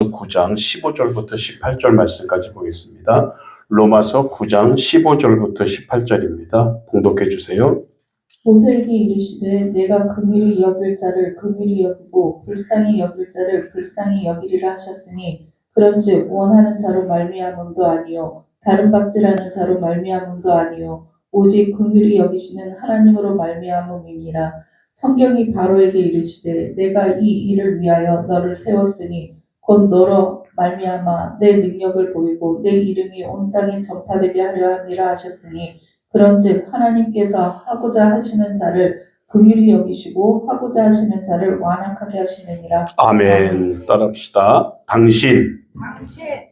9장 15절부터 18절 말씀까지 보겠습니다. 로마서 9장 15절부터 18절입니다. 봉독해 주세요. 모세에게 이르시되 내가 긍휼히 여길 자를 긍휼히 여기고 불쌍히 여길 자를 불쌍히 여기리라 하셨으니 그런즉 원하는 자로 말미암음도 아니요 다른 박질하는 자로 말미암음도 아니요 오직 긍휼히 여기시는 하나님으로 말미암음이니라. 성경이 바로에게 이르시되 내가 이 일을 위하여 너를 세웠으니 곧 너로 말미암아 내 능력을 보이고 내 이름이 온 땅에 전파되게 하려 함이라 하셨으니 그런즉 하나님께서 하고자 하시는 자를 긍휼히 여기시고 하고자 하시는 자를 완악하게 하시느니라. 아멘. 따라합시다. 당신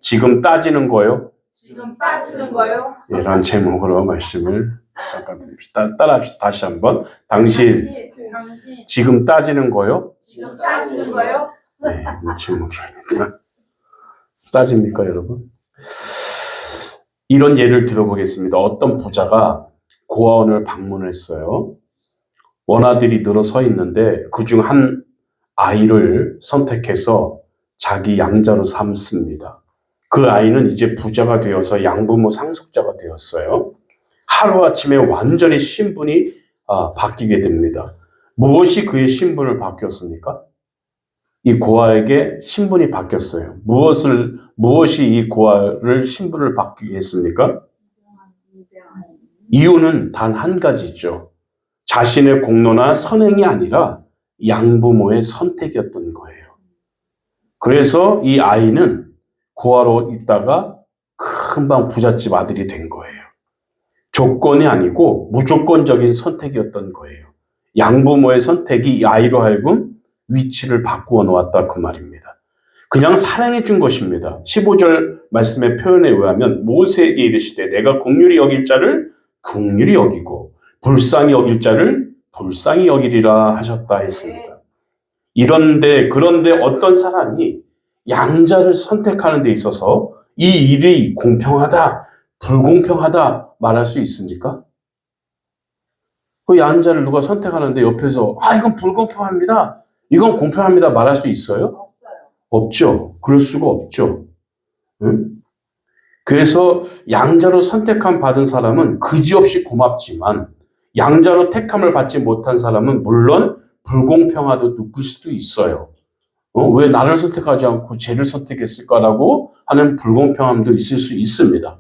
지금 따지는 거요? 지금 빠지는 거요? 이런 제목으로 말씀을 잠깐 드립시다. 따라합시다. 다시 한번. 당신 지금 따지는 거요? 지금 빠지는 거요? 네, 제목입니다. 따집니까, 여러분? 이런 예를 들어보겠습니다. 어떤 부자가 고아원을 방문했어요. 원아들이 늘어 서 있는데 그중 한 아이를 선택해서 자기 양자로 삼습니다. 그 아이는 이제 부자가 되어서 양부모 상속자가 되었어요. 하루아침에 완전히 신분이 바뀌게 됩니다. 무엇이 그의 신분을 바뀌었습니까? 이 고아에게 신분이 바뀌었어요. 무엇이 이 고아를 신분을 바뀌게 했습니까? 이유는 단 한 가지죠. 자신의 공로나 선행이 아니라 양부모의 선택이었던 거예요. 그래서 이 아이는 고아로 있다가 금방 부잣집 아들이 된 거예요. 조건이 아니고 무조건적인 선택이었던 거예요. 양부모의 선택이 이 아이로 하여금 위치를 바꾸어 놓았다 그 말입니다. 그냥 사랑해 준 것입니다. 15절 말씀의 표현에 의하면 모세에게 이르시되 내가 긍휼히 여길 자를 긍휼히 여기고 불쌍히 여길 자를 불쌍히 여기리라 하셨다 했습니다. 그런데 어떤 사람이 양자를 선택하는 데 있어서 이 일이 공평하다, 불공평하다 말할 수 있습니까? 그 양자를 누가 선택하는데 옆에서 이건 불공평합니다, 이건 공평합니다 말할 수 있어요? 없죠. 그럴 수가 없죠. 응? 그래서 양자로 선택함 받은 사람은 그지없이 고맙지만 양자로 택함을 받지 못한 사람은 물론 불공평하도 느낄 수도 있어요. 왜 나를 선택하지 않고 쟤를 선택했을까라고 하는 불공평함도 있을 수 있습니다.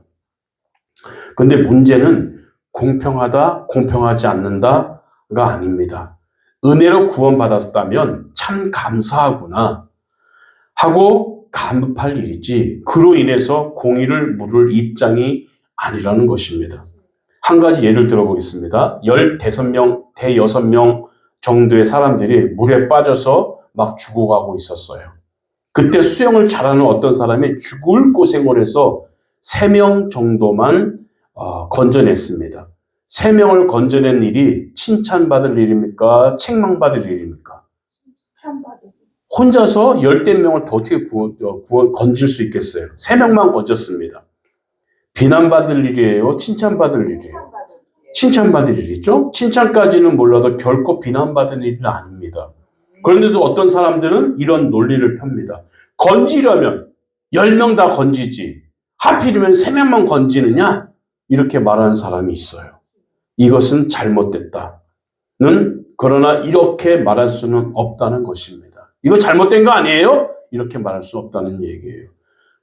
근데 문제는 공평하다, 공평하지 않는다가 아닙니다. 은혜로 구원받았다면 참 감사하구나 하고 감사할 일이지 그로 인해서 공의를 물을 입장이 아니라는 것입니다. 한 가지 예를 들어보겠습니다. 15명 정도의 사람들이 물에 빠져서 막 죽어가고 있었어요. 그때 수영을 잘하는 어떤 사람이 죽을 고생을 해서 3명 정도만 건져냈습니다. 3명을 건져낸 일이 칭찬받을 일입니까? 책망받을 일입니까? 혼자서 10명을 더 어떻게 건질 수 있겠어요? 3명만 건졌습니다. 비난받을 일이에요? 칭찬받을 일이에요? 칭찬받을 일이죠? 칭찬까지는 몰라도 결코 비난받을 일은 아닙니다. 그런데도 어떤 사람들은 이런 논리를 펴니다. 건지려면 10명 다 건지지 하필이면 3명만 건지느냐? 이렇게 말하는 사람이 있어요. 이것은 잘못됐다는, 그러나 이렇게 말할 수는 없다는 것입니다. 이거 잘못된 거 아니에요? 이렇게 말할 수 없다는 얘기예요.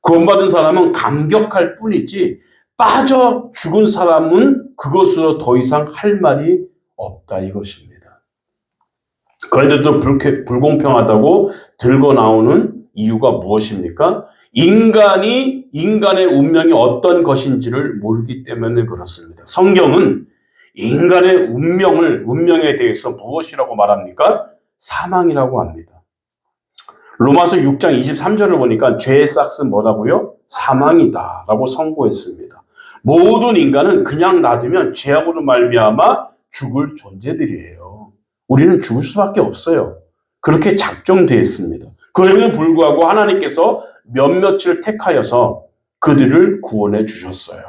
구원받은 사람은 감격할 뿐이지 빠져 죽은 사람은 그것으로 더 이상 할 말이 없다 이것입니다. 그런데도 불공평하다고 들고 나오는 이유가 무엇입니까? 인간의 운명이 어떤 것인지를 모르기 때문에 그렇습니다. 성경은 인간의 운명에 대해서 무엇이라고 말합니까? 사망이라고 합니다. 로마서 6장 23절을 보니까 죄의 싹은 뭐라고요? 사망이다 라고 선고했습니다. 모든 인간은 그냥 놔두면 죄악으로 말미암아 죽을 존재들이에요. 우리는 죽을 수밖에 없어요. 그렇게 작정되어 있습니다. 그럼에도 불구하고 하나님께서 몇몇을 택하여서 그들을 구원해 주셨어요.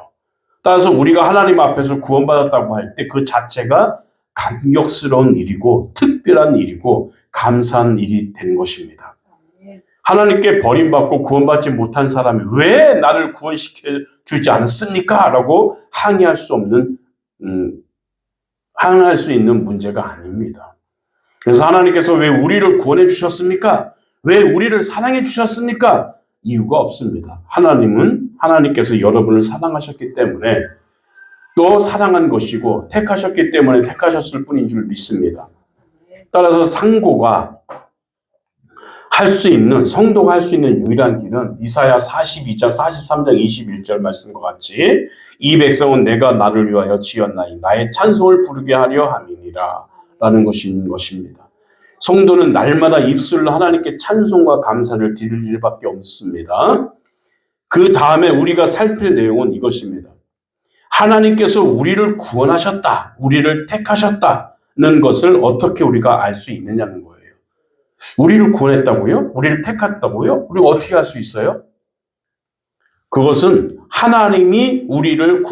따라서 우리가 하나님 앞에서 구원받았다고 할 때 그 자체가 감격스러운 일이고 특별한 일이고 감사한 일이 된 것입니다. 하나님께 버림받고 구원받지 못한 사람이 왜 나를 구원시켜 주지 않습니까? 라고 항의할 수 없는, 항의할 수 있는 문제가 아닙니다. 그래서 하나님께서 왜 우리를 구원해 주셨습니까? 왜 우리를 사랑해 주셨습니까? 이유가 없습니다. 하나님께서 여러분을 사랑하셨기 때문에 또 사랑한 것이고 택하셨기 때문에 택하셨을 뿐인 줄 믿습니다. 따라서 성도가 할 수 있는 유일한 길은 이사야 42장 43장 21절 말씀과 같이 이 백성은 내가 나를 위하여 지었나니 나의 찬송을 부르게 하려 함이니라 라는 것이 있는 것입니다. 성도는 날마다 입술로 하나님께 찬송과 감사를 드릴 일밖에 없습니다. 그 다음에 우리가 살필 내용은 이것입니다. 하나님께서 우리를 구원하셨다, 우리를 택하셨다는 것을 어떻게 우리가 알 수 있느냐는 거예요. 우리를 구원했다고요? 우리를 택했다고요? 우리가 어떻게 알 수 있어요? 그것은 하나님이 우리를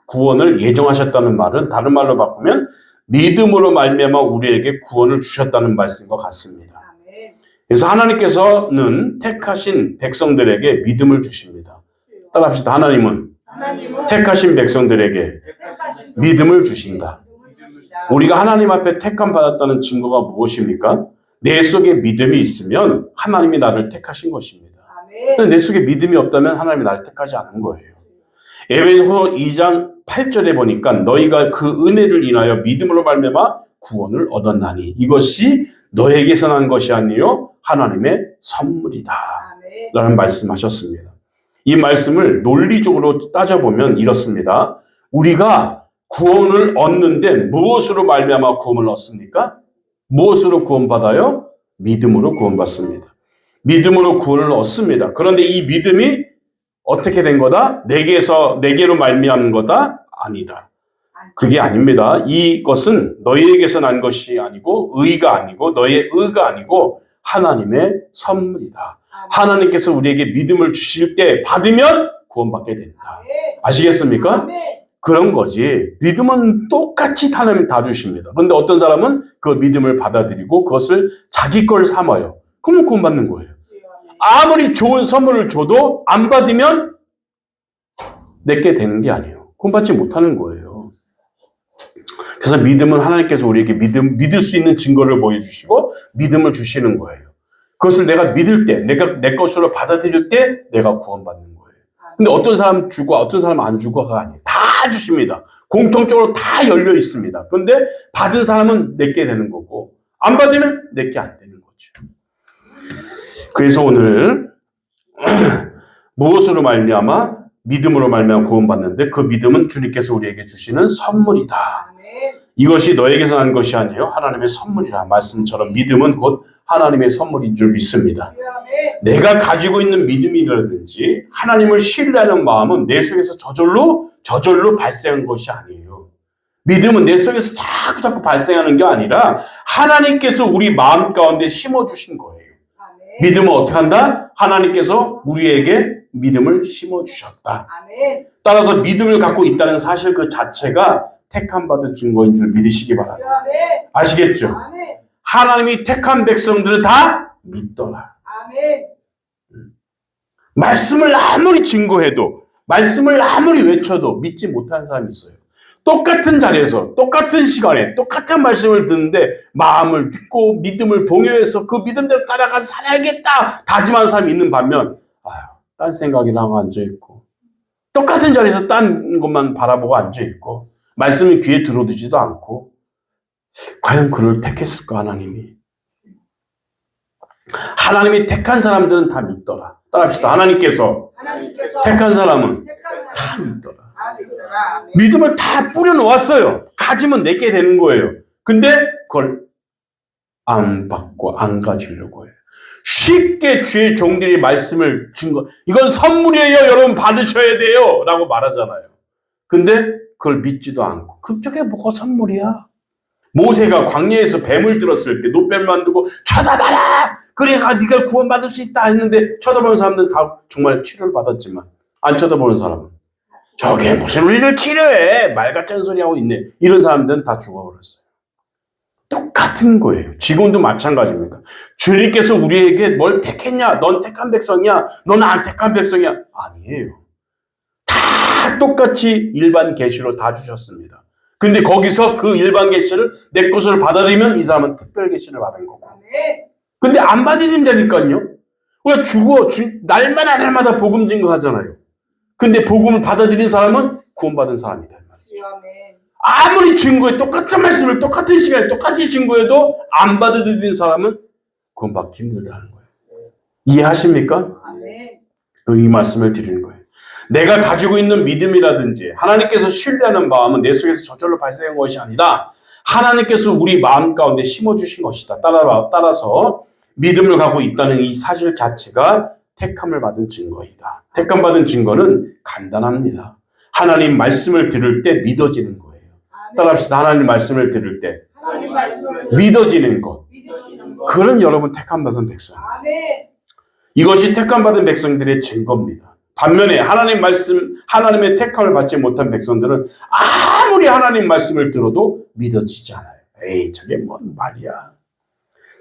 구원을 예정하셨다는 말은 다른 말로 바꾸면 믿음으로 말미암아 우리에게 구원을 주셨다는 말씀과 같습니다. 그래서 하나님께서는 택하신 백성들에게 믿음을 주십니다. 따라합시다. 하나님은 택하신 백성들에게 믿음을 주신다. 우리가 하나님 앞에 택함 받았다는 증거가 무엇입니까? 내 속에 믿음이 있으면 하나님이 나를 택하신 것입니다. 내 속에 믿음이 없다면 하나님이 나를 택하지 않은 거예요. 에베소서 2장 8절에 보니까 너희가 그 은혜를 인하여 믿음으로 말미암아 구원을 얻었나니 이것이 너에게서 난 것이 아니요 하나님의 선물이다 라는 말씀하셨습니다. 이 말씀을 논리적으로 따져보면 이렇습니다. 우리가 구원을 얻는데 무엇으로 말미암아 구원을 얻습니까? 무엇으로 구원받아요? 믿음으로 구원받습니다. 믿음으로 구원을 얻습니다. 그런데 이 믿음이 어떻게 된 거다? 내게로 말미암는 거다? 아니다. 그게 아닙니다. 이것은 너희에게서 난 것이 아니고 의가 아니고 너의 의가 아니고 하나님의 선물이다. 하나님께서 우리에게 믿음을 주실 때 받으면 구원받게 된다. 아시겠습니까? 그런 거지. 믿음은 똑같이 하나님이 다 주십니다. 그런데 어떤 사람은 그 믿음을 받아들이고 그것을 자기 걸 삼아요. 그러면 구원받는 거예요. 아무리 좋은 선물을 줘도 안 받으면 내게 되는 게 아니에요. 구원받지 못하는 거예요. 그래서 믿음은 하나님께서 우리에게 믿을 수 있는 증거를 보여주시고 믿음을 주시는 거예요. 그것을 내가 믿을 때, 내가 내 것으로 받아들일 때 내가 구원받는 거예요. 근데 어떤 사람 주고 어떤 사람 안 주고가 아니에요. 다 주십니다. 공통적으로 다 열려 있습니다. 그런데 받은 사람은 내게 되는 거고 안 받으면 내게 안 되는 거죠. 그래서 오늘 무엇으로 말미암아 믿음으로 말미암아 구원받는데 그 믿음은 주님께서 우리에게 주시는 선물이다. 이것이 너에게서 난 것이 아니에요. 하나님의 선물이라 말씀처럼 믿음은 곧 하나님의 선물인 줄 믿습니다. 내가 가지고 있는 믿음이라든지 하나님을 신뢰하는 마음은 내 속에서 저절로 발생한 것이 아니에요. 믿음은 내 속에서 자꾸 발생하는 게 아니라 하나님께서 우리 마음 가운데 심어주신 거예요. 믿음은 어떻게 한다? 하나님께서 우리에게 믿음을 심어주셨다. 따라서 믿음을 갖고 있다는 사실 그 자체가 택함 받은 증거인 줄 믿으시기 바랍니다. 아시겠죠? 하나님이 택한 백성들은 다 믿더라. 말씀을 아무리 증거해도 말씀을 아무리 외쳐도 믿지 못하는 사람이 있어요. 똑같은 자리에서 똑같은 시간에 똑같은 말씀을 듣는데 마음을 듣고 믿음을 동요해서 그 믿음대로 따라가서 살아야겠다 다짐하는 사람이 있는 반면 딴 생각이나 하고 앉아있고 똑같은 자리에서 딴 것만 바라보고 앉아있고 말씀이 귀에 들어오지도 않고 과연 그를 택했을까 하나님이? 하나님이 택한 사람들은 다 믿더라. 따라합시다. 하나님께서 택한 사람은 다 믿더라. 믿음을 다 뿌려놓았어요. 가지면 내게 되는 거예요. 근데 그걸 안 받고 안 가지려고 해요. 쉽게 주의 종들이 말씀을 이건 선물이에요. 여러분 받으셔야 돼요. 라고 말하잖아요. 근데 그걸 믿지도 않고 그쪽에 뭐가 선물이야? 모세가 광야에서 뱀을 들었을 때 노뱀 만들고 쳐다봐라. 그래가 네가 구원받을 수 있다 했는데 쳐다보는 사람들은 다 정말 치료를 받았지만 안 쳐다보는 사람은 저게 무슨 우리를 치료해 말 같은 소리 하고 있네 이런 사람들은 다 죽어버렸어요. 똑같은 거예요. 지금도 마찬가지입니다. 주님께서 우리에게 뭘 택했냐? 넌 택한 백성이야? 너는 안 택한 백성이야? 아니에요. 다 똑같이 일반 계시로 다 주셨습니다. 근데 거기서 그 일반 계시를 내 것으로 받아들이면 이 사람은 특별 계시를 받은 거고. 근데 안 받아들인다니까요. 우리가 날마다 날마다 복음 증거하잖아요. 근데 복음을 받아들인 사람은 구원받은 사람이다. 아무리 증거해 똑같은 말씀을 똑같은 시간에 똑같이 증거해도 안 받아들이는 사람은 구원받기 힘들다는 거예요. 이해하십니까? 이 말씀을 드리는 거예요. 내가 가지고 있는 믿음이라든지 하나님께서 신뢰하는 마음은 내 속에서 저절로 발생한 것이 아니다. 하나님께서 우리 마음 가운데 심어주신 것이다. 따라서 믿음을 갖고 있다는 이 사실 자체가 택함을 받은 증거이다. 택함 받은 증거는 간단합니다. 하나님 말씀을 들을 때 믿어지는 거예요. 따라합시다. 하나님 말씀을 들을 때 믿어지는 것. 그런 여러분 택함 받은 백성. 이것이 택함 받은 백성들의 증거입니다. 반면에 하나님의 택함을 받지 못한 백성들은 아무리 하나님 말씀을 들어도 믿어지지 않아요. 에이, 저게 뭔 말이야.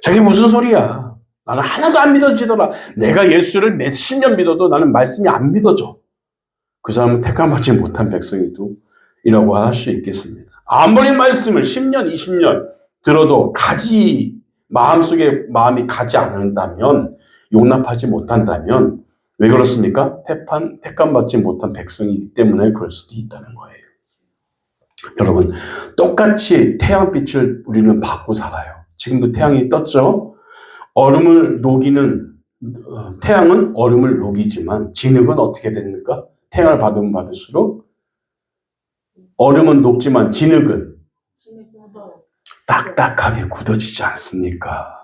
저게 무슨 소리야. 나는 하나도 안 믿어지더라. 내가 예수를 몇십 년 믿어도 나는 말씀이 안 믿어져. 그 사람은 택함 받지 못한 백성이도 이라고 할 수 있겠습니다. 아무리 말씀을 10년, 20년 들어도 마음이 가지 않는다면, 용납하지 못한다면, 왜 그렇습니까? 택함 받지 못한 백성이기 때문에 그럴 수도 있다는 거예요. 여러분, 똑같이 태양빛을 우리는 받고 살아요. 지금도 태양이 떴죠? 태양은 얼음을 녹이지만, 진흙은 어떻게 됩니까? 태양을 받으면 받을수록 얼음은 녹지만 진흙은 딱딱하게 굳어지지 않습니까?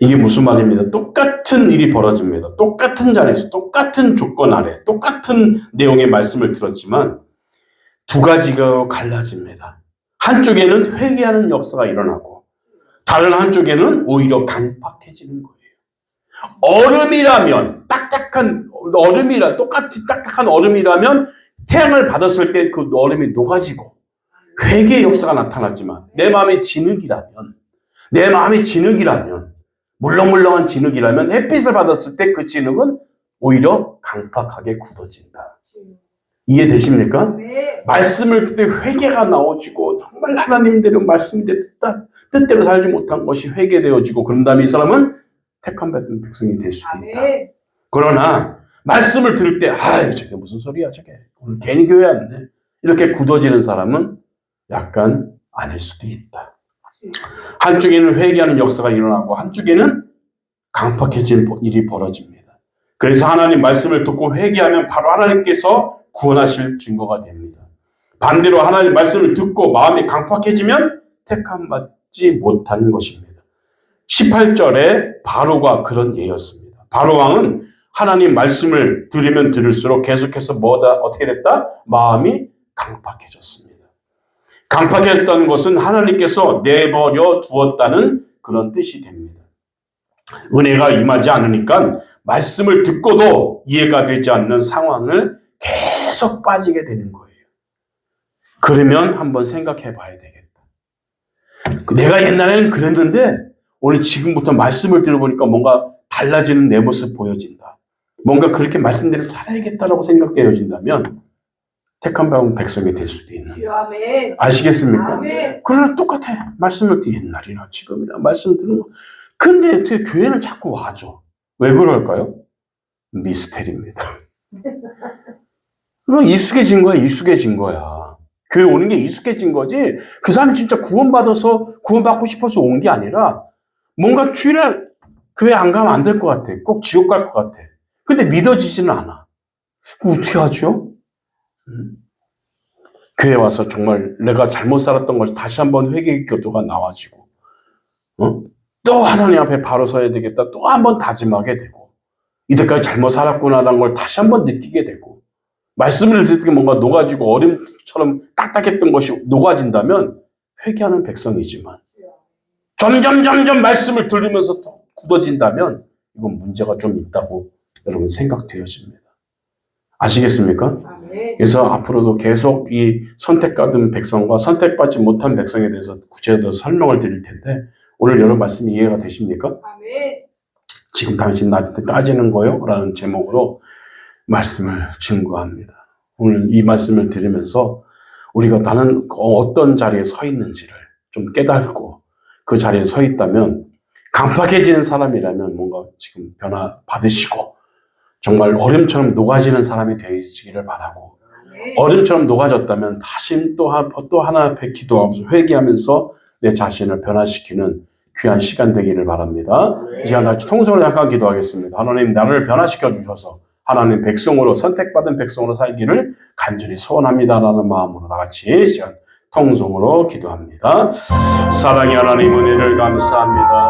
이게 무슨 말입니다. 똑같은 일이 벌어집니다. 똑같은 자리에서 똑같은 조건 아래 똑같은 내용의 말씀을 들었지만 두 가지가 갈라집니다. 한쪽에는 회개하는 역사가 일어나고 다른 한쪽에는 오히려 강팍해지는 거예요. 똑같이 딱딱한 얼음이라면 태양을 받았을 때 그 얼음이 녹아지고 회개의 역사가 나타났지만 내 마음이 진흙이라면 물렁물렁한 진흙이라면 햇빛을 받았을 때 그 진흙은 오히려 강팍하게 굳어진다. 이해되십니까? 말씀을 그때 회개가 나오지고 정말 하나님대로 말씀대로 뜻대로 살지 못한 것이 회개되어지고 그런 다음에 이 사람은 택함 받은 백성이 될 수도 있다. 그러나 말씀을 들을 때 저게 무슨 소리야 저게 오늘 괜히 교회 왔네 이렇게 굳어지는 사람은 약간 아닐 수도 있다. 한쪽에는 회개하는 역사가 일어나고 한쪽에는 강팍해지는 일이 벌어집니다. 그래서 하나님 말씀을 듣고 회개하면 바로 하나님께서 구원하실 증거가 됩니다. 반대로 하나님 말씀을 듣고 마음이 강팍해지면 택함 받지 못하는 것입니다. 18절에 바로가 그런 예였습니다. 바로 왕은 하나님 말씀을 들으면 들을수록 계속해서 어떻게 됐다? 마음이 강팍해졌습니다. 강팍해졌다는 것은 하나님께서 내버려 두었다는 그런 뜻이 됩니다. 은혜가 임하지 않으니까 말씀을 듣고도 이해가 되지 않는 상황을 계속 빠지게 되는 거예요. 그러면 한번 생각해 봐야 되겠다. 내가 옛날에는 그랬는데 오늘 지금부터 말씀을 들어보니까 뭔가 달라지는 내 모습 보여진다. 뭔가 그렇게 말씀대로 살아야겠다라고 생각되어진다면 택함 받은 백성이 될 수도 있는. 아시겠습니까? 그러나 똑같아. 말씀을 옛날이나 지금이나 말씀 들은 거. 근데 어떻게 교회는 자꾸 와줘. 왜 그럴까요? 미스테리입니다. 익숙해진 거야. 교회 오는 게 익숙해진 거지. 그 사람이 진짜 구원받고 싶어서 온 게 아니라 뭔가 주일날 교회 안 가면 안 될 것 같아. 꼭 지옥 갈 것 같아. 근데 믿어지지는 않아. 어떻게 하죠? 교회 와서 정말 내가 잘못 살았던 것을 다시 한번 회개 기도가 나와지고 또 하나님 앞에 바로 서야 되겠다. 또 한번 다짐하게 되고 이때까지 잘못 살았구나라는 걸 다시 한번 느끼게 되고 말씀을 듣는 게 뭔가 녹아지고 얼음처럼 딱딱했던 것이 녹아진다면 회개하는 백성이지만 점점 말씀을 들으면서 더 굳어진다면 이건 문제가 좀 있다고 여러분 생각되어집니다. 아시겠습니까? 아멘. 그래서 앞으로도 계속 이 선택받은 백성과 선택받지 못한 백성에 대해서 구체적으로 설명을 드릴 텐데 오늘 여러분 말씀이 이해가 되십니까? 아멘. 지금 당신 나한테 따지는 거요? 라는 제목으로 말씀을 증거합니다. 오늘 이 말씀을 들으면서 우리가 나는 어떤 자리에 서 있는지를 좀 깨닫고 그 자리에 서 있다면 강팍해지는 사람이라면 뭔가 지금 변화 받으시고 정말 얼음처럼 녹아지는 사람이 되시기를 바라고 아멘. 얼음처럼 녹아졌다면 다시 또 하나 앞에 기도하면서 회개하면서 내 자신을 변화시키는 귀한 시간 되기를 바랍니다. 이 시간 다시 통성으로 잠깐 기도하겠습니다. 하나님 나를 변화시켜 주셔서 하나님 백성으로 선택받은 백성으로 살기를 간절히 소원합니다라는 마음으로 다 같이 이 시간 통성으로 기도합니다. 사랑의 하나님 은혜를 감사합니다.